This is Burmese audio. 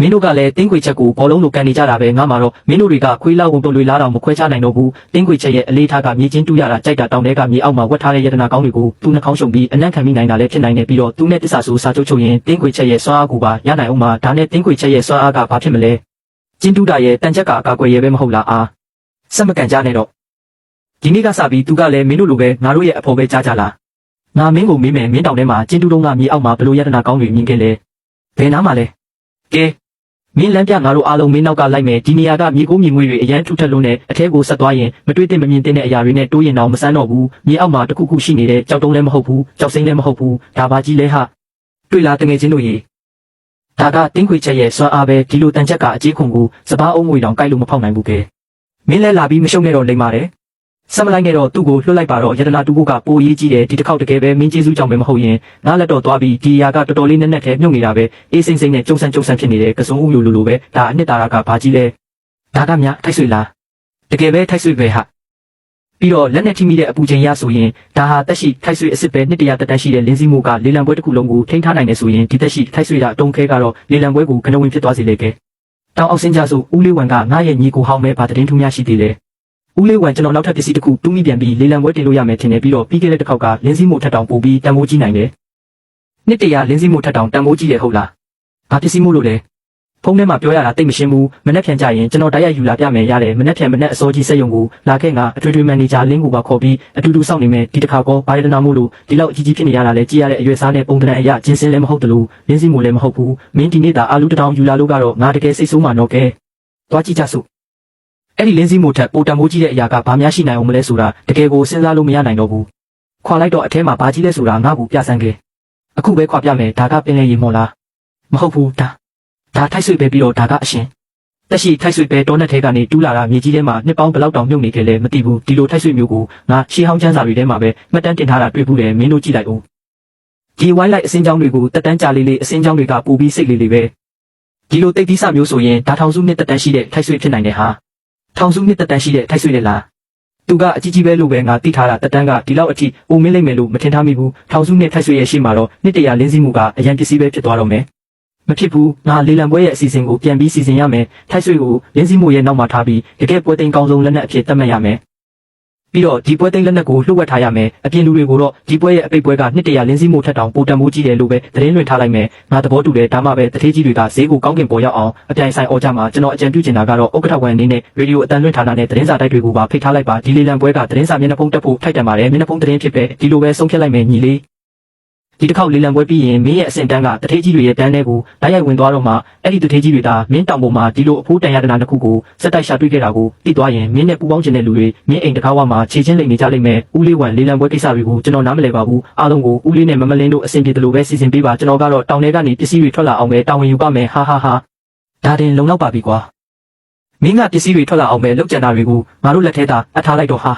မင်းတို့ကလည်းတင်းခွေချက်ကိုဘောလုံးလိုကန်နေကြတာပဲငါမှာတော့မင်းတို့တွေကခွေးလောက်ဝင်ပုံတွေလားတော့မခွဲခြားနိုင်တော့ဘူးတင်းခွေချက်ရဲ့အလေးထားကမြေချင်းတူးရတာကြိုက်တာတောင်ထဲကမြေအောက်မှာဝတ်ထားတဲ့ယတနာကောင်းတွေကိုသူ့နှာခေါင်းရှုံပြီးအနံ့ခံမိနိုင်တာလည်းဖြစ်နိုင်တယ်ပြီးတော့သူ့နဲ့တစ္ဆာဆိုစာချုပ်ချုပ်ရင်တင်းခွေချက်ရဲ့စွမ်းအားကိုပါရနိုင်အောင်မှာဒါနဲ့တင်းခွေချက်ရဲ့စွမ်းအားကဘာဖြစ်မလဲကျင်းတူးတာရဲ့တန်ချက်ကအကာအကွယ်ရဲ့ပဲမဟုတ်လားအားစက်မကန်ကြနဲ့တော့ဒီနေ့ကစပြီးသူကလည်းမင်းတို့လိုပဲငါတို့ရဲ့အဖော်ပဲကြားကြလားငါမင်းကိုမေးမယ်မင်းတောင်ထဲမှာကျင်းတူးတုံးကမြေအောက်မှာဘလို့ယတနာကောင်းတွေမြင်ခဲ့လဲဘယ်နားမှာလဲကဲမင်းလမ်းပြငါတို့အားလုံးမင်းနောက်ကလိုက်မယ်ဒီနေရာကမြေကိုးမြေငွေတွေအရန်ထူထပ်လုံးနဲ့အထဲကိုဆက်သွားရင်မတွေးသင့်မမြင်သင့်တဲ့အရာတွေနဲ့တိုးရင်တော့မဆန်းတော့ဘူးမြေအောက်မှာတခုခုရှိနေတဲ့ကြောက်တုံးလည်းမဟုတ်ဘူးကြောက်စိမ့်လည်းမဟုတ်ဘူးဒါပါကြီးလဲဟာတွေ့လားတငယ်ချင်းတို့ရေဒါကတင်းခွေချက်ရဲ့စွမ်းအားပဲဒီလိုတန်ချက်ကအကြီးခွန်ကိုစပားအုံးငွေတောင်ကိုက်လို့မဖောက်နိုင်ဘူးကဲမင်းလဲလာပြီးမရှုံနဲ့တော့လိမ့်ပါတယ်ဆက်မလိုက်နဲ့တော့သူ့ကိုလွှတ်လိုက်ပါတော့ယတနာတူဖို့ကပိုရေးကြီးတယ်ဒီတစ်ခေါက်တကယ်ပဲမင်းကျေးဇူးကြောင့်ပဲမဟုတ်ရင်ငါလက်တော့သွားပြီးဒီအရာကတော်တော်လေးနဲ့ထဲမြုပ်နေတာပဲအေးစိမ့်စိမ့်နဲ့ကျုံဆန်းဖြစ်နေတဲ့ကစုံဦးလိုပဲဒါအနှစ်သာရကဘာကြီးလဲဒါကများထိုက်ဆွေလားတကယ်ပဲထိုက်ဆွေပဲဟာပြီးတော့လက်နဲ့ထိမိတဲ့အပူချိန်ရဆိုရင်ဒါဟာတက်ရှိထိုက်ဆွေအစ်စ်ပဲနှစ်တရာတက်တန်းရှိတဲ့လင်းစည်းမှုကလေလံပွဲတစ်ခုလုံးကိုထိန်းထားနိုင်တယ်ဆိုရင်ဒီတက်ရှိထိုက်ဆွေကအတုံးခဲကတော့လေလံပွဲကိုကနဝင်ဖြစ်သွားစေလေကဲတောင်အောက်စင်းကြဆိုဦးလေးဝံကငါရဲ့ညီကိုဟောင်းပဲဗာတရင်ထူးများရှိသေးတယ်ဦးလေးဝံကျွန်တော်နောက်ထပ်ပစ္စည်းတစ်ခုတူးမိပြန်ပြီးလေလံပွဲတင်လို့ရမယ်ထင်တယ်ပြီးတော့ပြီးခဲ့တဲ့တစ်ခေါက်ကလင်းစည်းမှုထက်တောင်ပိုပြီးတန်ဖိုးကြီးနိုင်တယ်နှစ်တရာလင်းစည်းမှုထက်တောင်တန်ဖိုးကြီးတယ်ဟုတ်လားဘာပစ္စည်းမှုလို့လဲဖုန်းထဲမှာပြောရတာတိတ်မရှင်းဘူးမနေ့ဖြန်ကြရင်ကျွန်တော်တိုက်ရိုက်ယူလာပြမယ်ရတယ်မနေ့ဖြန်မနေ့အစောကြီးစက်ရုံကိုလာခဲ့ငါအထွေထွေမန်နေဂျာလင်းကိုပါခေါ်ပြီးအတူတူစောင့်နေမယ်ဒီတစ်ခါကောဘာရတနာမှုလို့ဒီလောက်အကြီးကြီးဖြစ်နေရတာလဲကြည့်ရတဲ့အရွယ်စားနဲ့ပုံသဏ္ဍာန်အရာကျင်းစင်းလည်းမဟုတ်တယ်လို့လင်းစည်းမှုလည်းမဟုတ်ဘူးမင်းဒီနေ့သာအာလူတထောင်ယူလာလို့ကတော့ငါတကယ်စိတ်ဆိုးမှတော့ကဲသွားကြည့်ကြစို့အဲ့ဒီလင်းစည်းမှုထက်ပိုတန်မိုးကြီးတဲ့အရာကဘာများရှိနိုင်အောင်မလဲဆိုတာတကယ်ကိုစဉ်းစားလို့မရနိုင်တော့ဘူးခွာလိုက်တော့အထဲမှာဘာကြီးလဲဆိုတာငါ့ကိုပြဆန်းခဲ့အခုပဲခွာပြမယ်ဒါကပင်လေရေမော်လားမဟုတ်ဘူးဒါထိုက်ဆွေပဲပြီးတော့ဒါကအရှင်တက်ရှိထိုက်ဆွေပဲတောနက်ထဲကနေတူးလာတာမြေကြီးထဲမှာနှစ်ပေါင်းဘယ်လောက်တောင်မြုပ်နေခဲ့လဲမသိဘူးဒီလိုထိုက်ဆွေမျိုးကိုငါရှေးဟောင်းကျန်းစာတွေထဲမှာပဲမှတ်တမ်းတင်ထားတာတွေ့ဘူးတယ်မင်းတို့ကြည့်လိုက်ဦးဒီဝိုင်းလိုက်အစင်းချောင်းတွေကိုတက်တန်းကြလေးအစင်းချောင်းတွေကပူပြီးစိတ်လေးပဲဒီလိုတိတ်သီးစမျိုးဆိုရင်ဒါထောင်စုနှစ်တက်တန်းရှိတဲ့ထိုက်ဆွေဖြစ်နိုင်တယ်ဟာထောင်စုနှစ်တက်တန်းရှိတဲ့ထိုက်ဆွေလေလားသူကအကြီးကြီးပဲလို့ပဲငါသိထားတာတက်တန်းကဒီလောက်အထိအိုမင်းလိုက်မယ်လို့မထင်ထားမိဘူးထောင်စုနှစ်ထိုက်ဆွေရဲ့ရှေ့မှာတော့နှစ်တရာလင်းစည်းမှုကအရန်ပစ္စည်းပဲဖြစ်သွားတော့မယ်မဖြစ်ဘူးငါလေလံပွဲရဲ့အစီအစဉ်ကိုပြန်ပြီးစီစဉ်ရမယ်ထိုက်ဆွေကိုလင်းစည်းမှုရဲ့နောက်မှာထားပြီးတကယ်ပွဲသိမ်းကောင်းဆုံးလက်နက်အဖြစ်သတ်မှတ်ရမယ်ပြီးတော့ဒီပွဲသိမ်းလက်နက်ကိုလှုပ်ဝက်ထားရမယ်အပြင်လူတွေကိုတော့ဒီပွဲရဲ့အပိတ်ပွဲကနှစ်တရာလင်းစည်းမှုထက်တောင်ပိုတန်မိုးကြီးတယ်လို့ပဲသတင်းလွှင့်ထားလိုက်မယ်ငါသဘောတူတယ်ဒါမှပဲတထေးကြီးတွေကဈေးကိုကောင်းကင်ပေါ်ရောက်အောင်အပြိုင်ဆိုင်အော်ကြမှာကျွန်တော်အကြံပြုချင်တာကတော့ဥက္ကဋ္ဌဝန်အနေနဲ့ရေဒီယိုအတန်လွှင့်ဌာနနဲ့သတင်းစာတိုက်တွေကိုပါဖိတ်ထားလိုက်ပါဒီလေလံပွဲကသတင်းစာမျက်နှာဖုံးတက်ဖို့ထိုက်တန်ပါတယ်မျက်နှာဖုံးသတင်းဖြစ်ပဲဒီလိုပဲဆုံးဖြတ်လိုက်မယ်ညီလေးဒီတစ်ခေါက်လေလံပွဲပြီးရင်မင်းရဲ့အစင်တန်းကတထေးကြီးတွေရဲ့တန်းထဲကိုတိုက်ရိုက်ဝင်သွားတော့မှအဲ့ဒီတထေးကြီးတွေကမင်းတောင်ပေါ်မှာဒီလိုအဖိုးတန်ရတနာတစ်ခုကိုစက်တိုက်ရှာတွေ့ခဲ့တာကိုသိသွားရင်မင်းနဲ့ပူပေါင်းချင်တဲ့လူတွေမင်းအိမ်တကားဝမှာခြေချင်းလိမ်နေကြလိမ့်မယ်ဦးလေးဝံလေလံပွဲကိစ္စတွေကိုကျွန်တော်နားမလည်ပါဘူးအားလုံးကိုဦးလေးနဲ့မမလင်းတို့အဆင်ပြေတယ်လို့ပဲစီစဉ်ပေးပါကျွန်တော်ကတော့တောင်ထဲကနေပစ္စည်းတွေထွက်လာအောင်ပဲတာဝန်ယူပါမယ်ဟာဒါတင်လုံလောက်ပါပြီကွာမင်းကပစ္စည်းတွေထွက်လာအောင်ပဲလောက်ကျန်တာတွေကိုငါတို့လက်ထဲသာအပ်ထားလိုက်တော့ဟာ